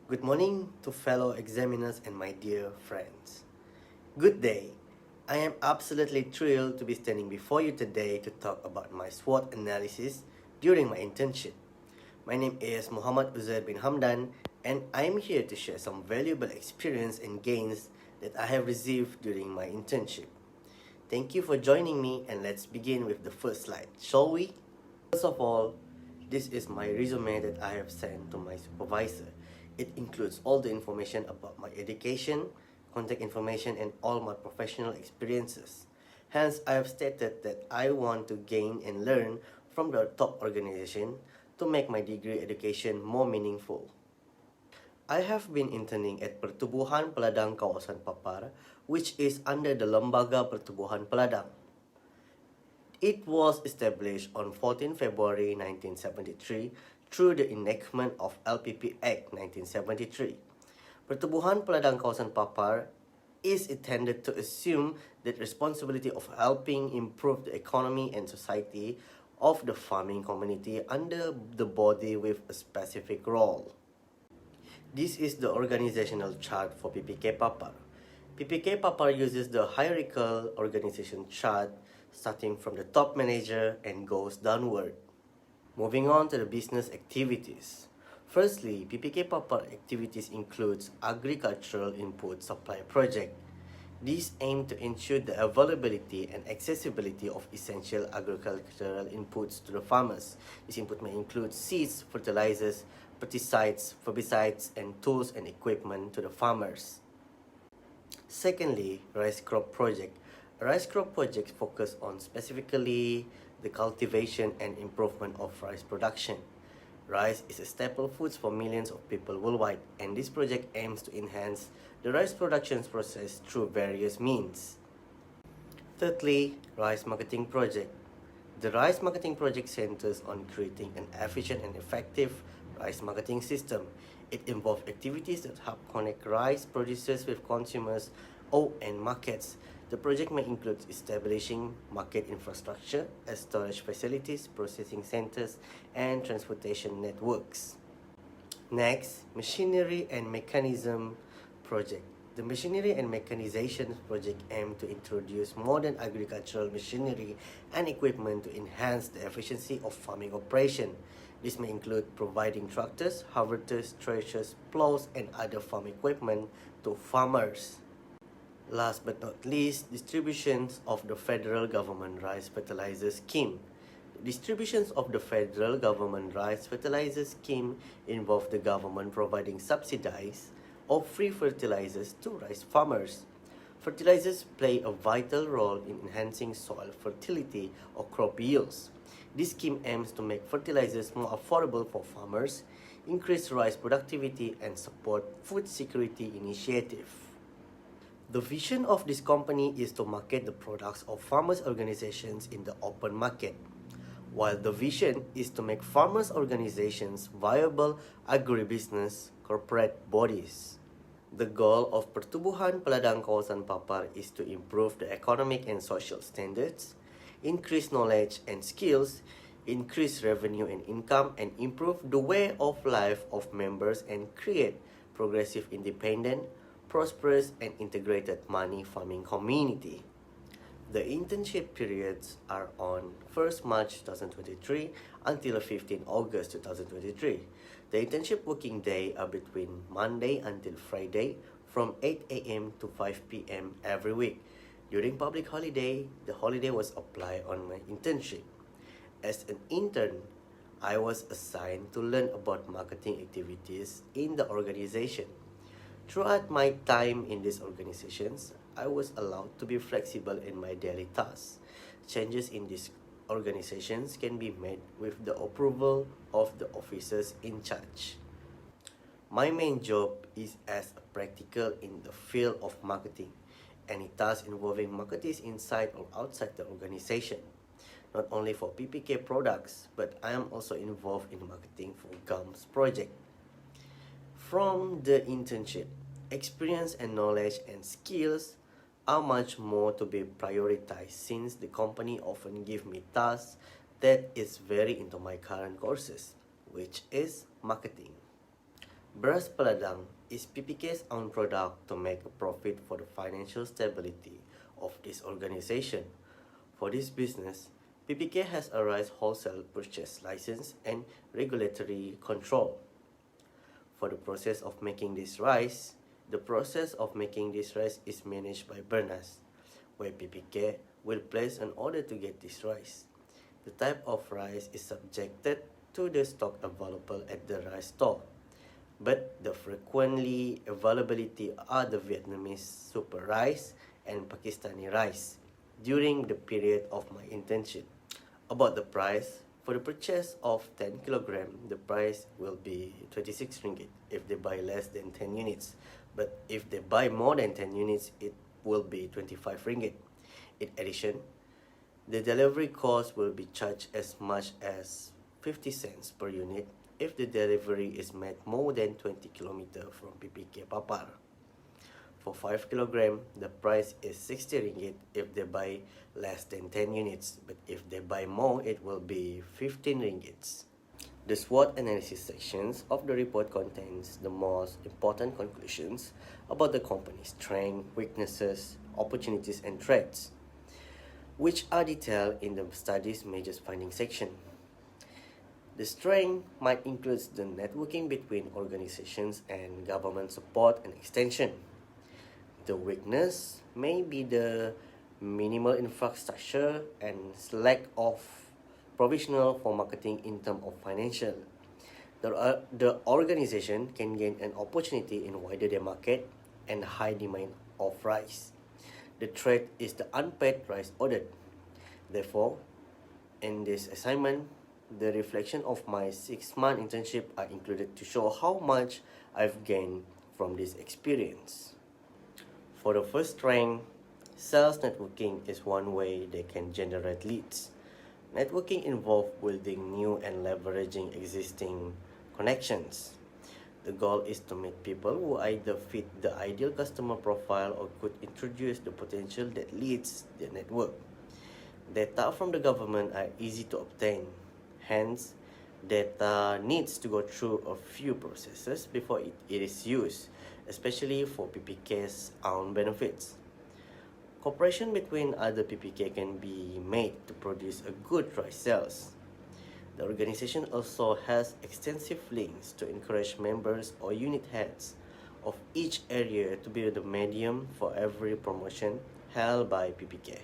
Good morning to fellow examiners and my dear friends. Good day. I am absolutely thrilled to be standing before you today to talk about my SWOT analysis during my internship. My name is Muhammad Uzair bin Hamdan, and I am here to share some valuable experience and gains that I have received during my internship. Thank you for joining me, and let's begin with the first slide, shall we? First of all, this is my resume that I have sent to my supervisor. It includes all the information about my education, contact information, and all my professional experiences. Hence, I have stated that I want to gain and learn from the top organization to make my degree education more meaningful. I have been interning at Pertubuhan Peladang Kawasan Papar, which is under the Lembaga Pertubuhan Peladang. It was established on 14 February 1973 through the enactment of LPP Act 1973. Pertubuhan Peladang Kawasan Papar is intended to assume the responsibility of helping improve the economy and society of the farming community under the body with a specific role. This is the organizational chart for PPK Papar. PPK Papar uses the hierarchical organization chart starting from the top manager and goes downward. Moving on to the business activities. Firstly, PPK Papar activities includes agricultural input supply project. These aim to ensure the availability and accessibility of essential agricultural inputs to the farmers. This input may include seeds, fertilizers, pesticides, herbicides, and tools and equipment to the farmers. Secondly, rice crop project. A rice crop project focus on specifically the cultivation and improvement of rice production. Rice is a staple food for millions of people worldwide, and this project aims to enhance the rice production process through various means. Thirdly, rice marketing project. The rice marketing project centers on creating an efficient and effective rice marketing system. It involves activities that help connect rice producers with consumers or end markets. The project may include establishing market infrastructure as storage facilities, processing centers, and transportation networks. Next, machinery and mechanism project. The machinery and mechanization project aim to introduce modern agricultural machinery and equipment to enhance the efficiency of farming operation. This may include providing tractors, harvesters, threshers, plows, and other farm equipment to farmers. Last but not least, distributions of the federal government rice fertilizer scheme. Distributions of the federal government rice fertilizer scheme involve the government providing subsidized or free fertilizers to rice farmers. Fertilizers play a vital role in enhancing soil fertility or crop yields. This scheme aims to make fertilizers more affordable for farmers, increase rice productivity, and support food security initiative. The vision of this company is to market the products of farmers' organizations in the open market, while the vision is to make farmers' organizations viable agribusiness corporate bodies. The goal of Pertubuhan Peladang Kawasan Papar is to improve the economic and social standards, increase knowledge and skills, increase revenue and income, and improve the way of life of members and create progressive independent, prosperous, and integrated money farming community. The internship periods are on 1st March 2023 until 15 August 2023. The internship working day are between Monday until Friday from 8 a.m. to 5 p.m. every week. During public holiday, the holiday was applied on my internship. As an intern, I was assigned to learn about marketing activities in the organization. Throughout my time in these organizations, I was allowed to be flexible in my daily tasks. Changes in these organizations can be made with the approval of the officers in charge. My main job is as a practical in the field of marketing. Any task involving marketing inside or outside the organization. Not only for PPK products, but I am also involved in marketing for GUMS project. From the internship, experience and knowledge and skills are much more to be prioritized since the company often give me tasks that is very into my current courses, which is marketing. Beras Peladang is PPK's own product to make a profit for the financial stability of this organization. For this business, PPK has a rice wholesale purchase license and regulatory control. For the process of making this rice, is managed by Bernas, where PPK will place an order to get this rice. The type of rice is subjected to the stock available at the rice store, but the frequently availability are the Vietnamese super rice and Pakistani rice during the period of my internship. About the price, for the purchase of 10 kg, the price will be 26 ringgit if they buy less than 10 units, but if they buy more than 10 units, it will be 25 ringgit. In addition, the delivery cost will be charged as much as 50 cents per unit if the delivery is made more than 20 km from PPK Papar. For 5 kg, the price is 60 ringgit if they buy less than 10 units, but if they buy more, it will be 15 ringgits. The SWOT analysis sections of the report contains the most important conclusions about the company's strengths, weaknesses, opportunities, and threats, which are detailed in the study's major findings section. The strength might include the networking between organizations and government support and extension. The weakness may be the minimal infrastructure and lack of provisional for marketing in terms of financial. The organization can gain an opportunity in wider their market and high demand of rice. The threat is the unpaid rice audit. Therefore, in this assignment, the reflection of my 6-month internship are included to show how much I've gained from this experience. For the first strength, sales networking is one way they can generate leads. Networking involves building new and leveraging existing connections. The goal is to meet people who either fit the ideal customer profile or could introduce the potential that leads their network. Data from the government are easy to obtain. Hence, data needs to go through a few processes before it is used, especially for PPK's own benefits. Cooperation between other PPK can be made to produce a good rice sales. The organization also has extensive links to encourage members or unit heads of each area to be the medium for every promotion held by PPK.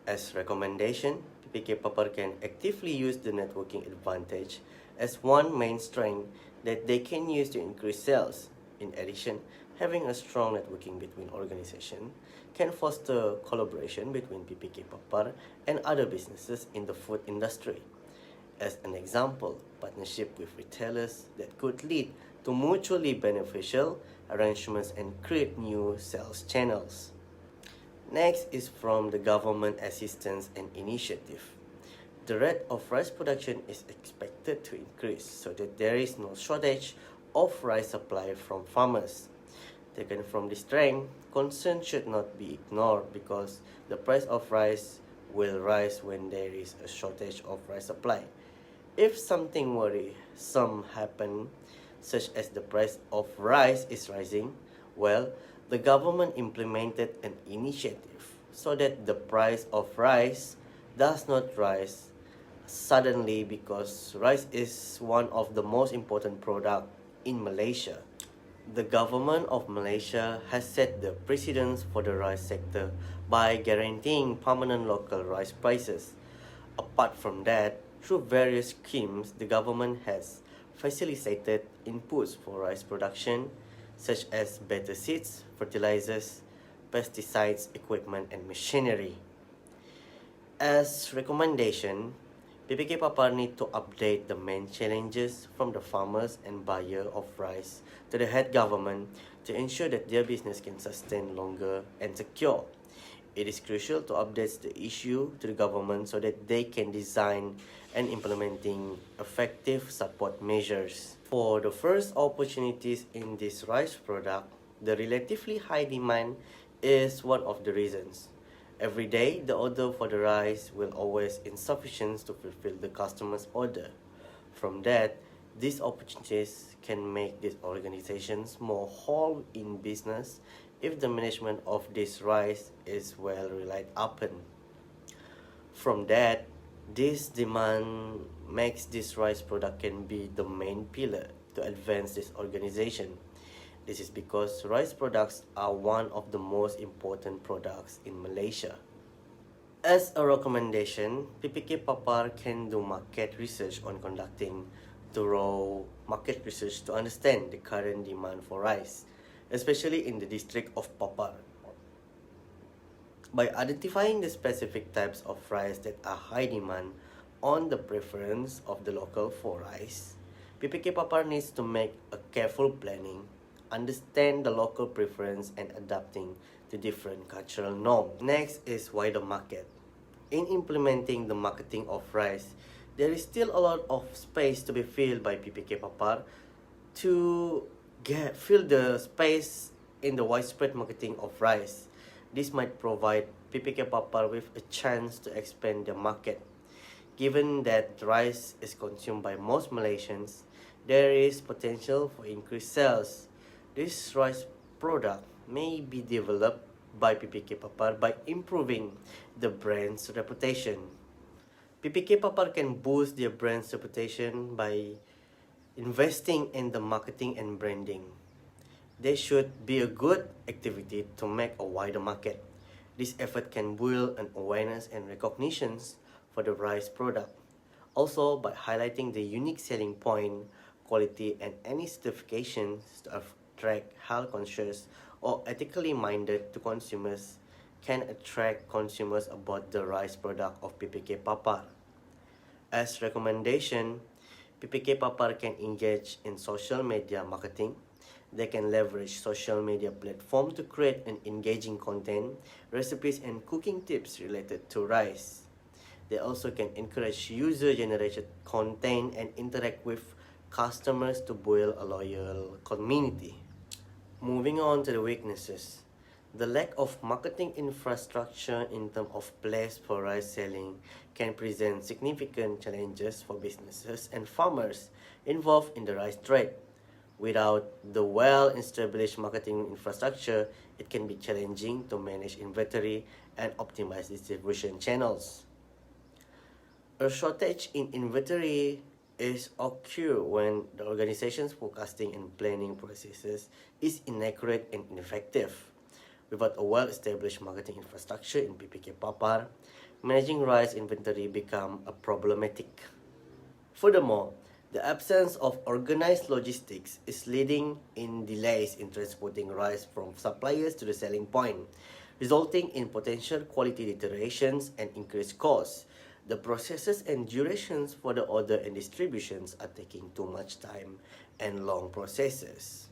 As recommendation, PPK Papar can actively use the networking advantage as one main strength that they can use to increase sales. In addition, having a strong networking between organizations can foster collaboration between PPK Papar and other businesses in the food industry. As an example, partnership with retailers that could lead to mutually beneficial arrangements and create new sales channels. Next is from the government assistance and initiative. The rate of rice production is expected to increase so that there is no shortage of rice supply from farmers. Taken from this strength, concern should not be ignored because the price of rice will rise when there is a shortage of rice supply. If something worrisome happen, such as the price of rice is rising, well, the government implemented an initiative so that the price of rice does not rise suddenly because rice is one of the most important products in Malaysia. The government of Malaysia has set the precedence for the rice sector by guaranteeing permanent local rice prices. Apart from that, through various schemes, the government has facilitated inputs for rice production, such as better seeds, fertilizers, pesticides, equipment, and machinery. As recommendation, PPK Papar need to update the main challenges from the farmers and buyer of rice to the head government to ensure that their business can sustain longer and secure. It is crucial to update the issue to the government so that they can design and implementing effective support measures. For the first opportunities in this rice product, the relatively high demand is one of the reasons. Every day, the order for the rice will always insufficient to fulfill the customer's order. From that, These opportunities can make these organizations more whole in business if the management of this rice is well relied upon. From that, this demand makes this rice product can be the main pillar to advance this organization. This is because rice products are one of the most important products in Malaysia. As a recommendation, PPK Papar can do market research on conducting thorough market research to understand the current demand for rice, especially in the district of Papar. By identifying the specific types of rice that are high demand on the preference of the local for rice, PPK Papar needs to make a careful planning, understand the local preference and adapting to different cultural norms. Next is wider market. In implementing the marketing of rice, there is still a lot of space to be filled by PPK Papar to fill the space in the widespread marketing of rice. This might provide PPK Papar with a chance to expand the market. Given that rice is consumed by most Malaysians, there is potential for increased sales. This rice product may be developed by PPK Papar by improving the brand's reputation. PPK Papar can boost their brand's reputation by investing in the marketing and branding. There should be a good activity to make a wider market. This effort can build an awareness and recognitions for the rice product. Also, by highlighting the unique selling point, quality, and any certifications to attract health-conscious or ethically minded to consumers can attract consumers about the rice product of PPK Papar. As recommendation, PPK Papar can engage in social media marketing. They can leverage social media platform to create an engaging content, recipes and cooking tips related to rice. They also can encourage user-generated content and interact with customers to build a loyal community. Moving on to the weaknesses. The lack of marketing infrastructure in terms of place for rice selling can present significant challenges for businesses and farmers involved in the rice trade. Without the well-established marketing infrastructure, it can be challenging to manage inventory and optimize distribution channels. A shortage in inventory is occur when the organization's forecasting and planning processes is inaccurate and ineffective. Without a well-established marketing infrastructure in PPK Papar, managing rice inventory become a problematic. Furthermore, the absence of organized logistics is leading in delays in transporting rice from suppliers to the selling point, resulting in potential quality deteriorations and increased costs. The processes and durations for the order and distributions are taking too much time and long processes.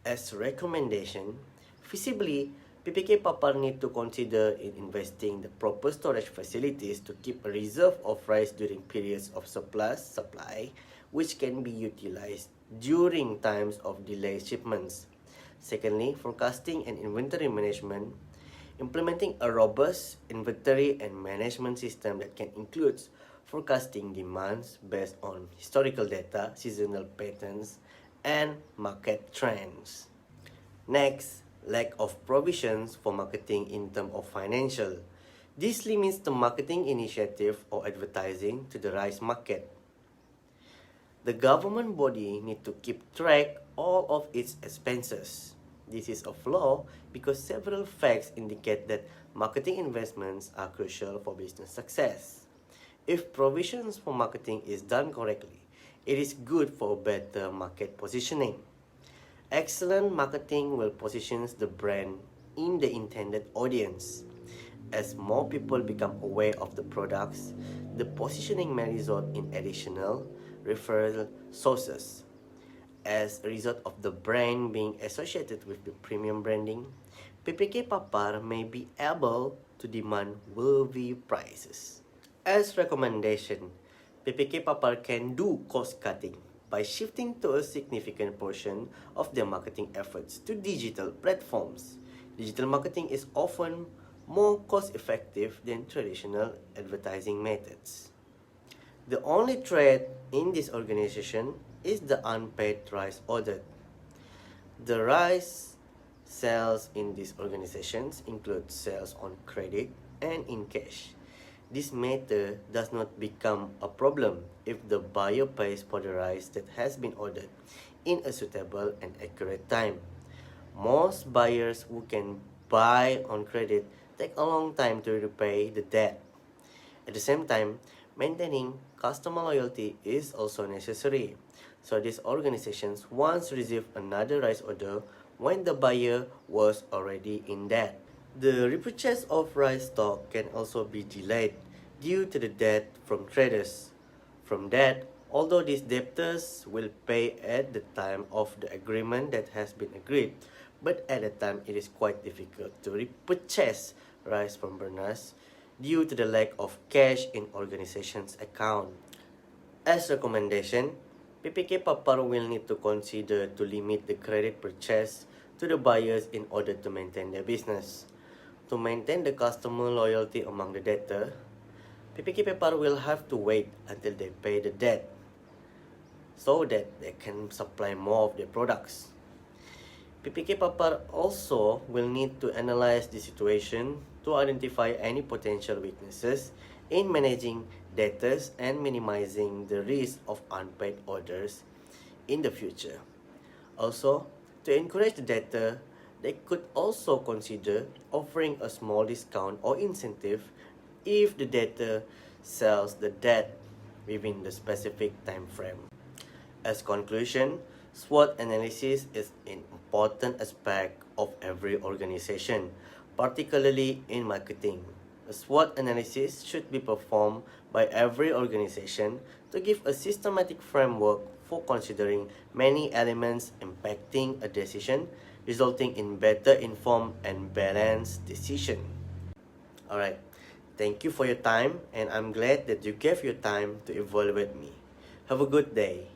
As recommendation, feasibly, PPK Papar need to consider in investing the proper storage facilities to keep a reserve of rice during periods of surplus supply, which can be utilized during times of delayed shipments. Secondly, forecasting and inventory management. Implementing a robust inventory and management system that can include forecasting demands based on historical data, seasonal patterns, and market trends. Next, lack of provisions for marketing in terms of financial. This limits the marketing initiative or advertising to the rice market. The government body need to keep track all of its expenses. This is a flaw because several facts indicate that marketing investments are crucial for business success. If provisions for marketing is done correctly, it is good for better market positioning. Excellent marketing will position the brand in the intended audience. As more people become aware of the products, the positioning may result in additional referral sources. As a result of the brand being associated with the premium branding, PPK Papar may be able to demand worthy prices. As recommendation, PPK Papar can do cost cutting by shifting to a significant portion of their marketing efforts to digital platforms. Digital marketing is often more cost-effective than traditional advertising methods. The only threat in this organization is the unpaid rice audit. The rice sales in these organizations include sales on credit and in cash. This matter does not become a problem if the buyer pays for the rice that has been ordered in a suitable and accurate time. Most buyers who can buy on credit take a long time to repay the debt. At the same time, maintaining customer loyalty is also necessary. So these organizations once received another rice order when the buyer was already in debt. The repurchase of rice stock can also be delayed due to the debt from traders. From that, although these debtors will pay at the time of the agreement that has been agreed, but at the time it is quite difficult to repurchase rice from burners due to the lack of cash in organization's account. As recommendation, PPK Papar will need to consider to limit the credit purchase to the buyers in order to maintain their business. To maintain the customer loyalty among the debtor, PPK Papar will have to wait until they pay the debt so that they can supply more of their products. PPK Papar also will need to analyze the situation to identify any potential weaknesses in managing debtors and minimizing the risk of unpaid orders in the future. Also, to encourage the debtor, they could also consider offering a small discount or incentive if the debtor sells the debt within the specific time frame. As conclusion, SWOT analysis is an important aspect of every organization, particularly in marketing. A SWOT analysis should be performed by every organization to give a systematic framework for considering many elements impacting a decision, resulting in better informed and balanced decision. Alright, thank you for your time, and I'm glad that you gave your time to evaluate me. Have a good day.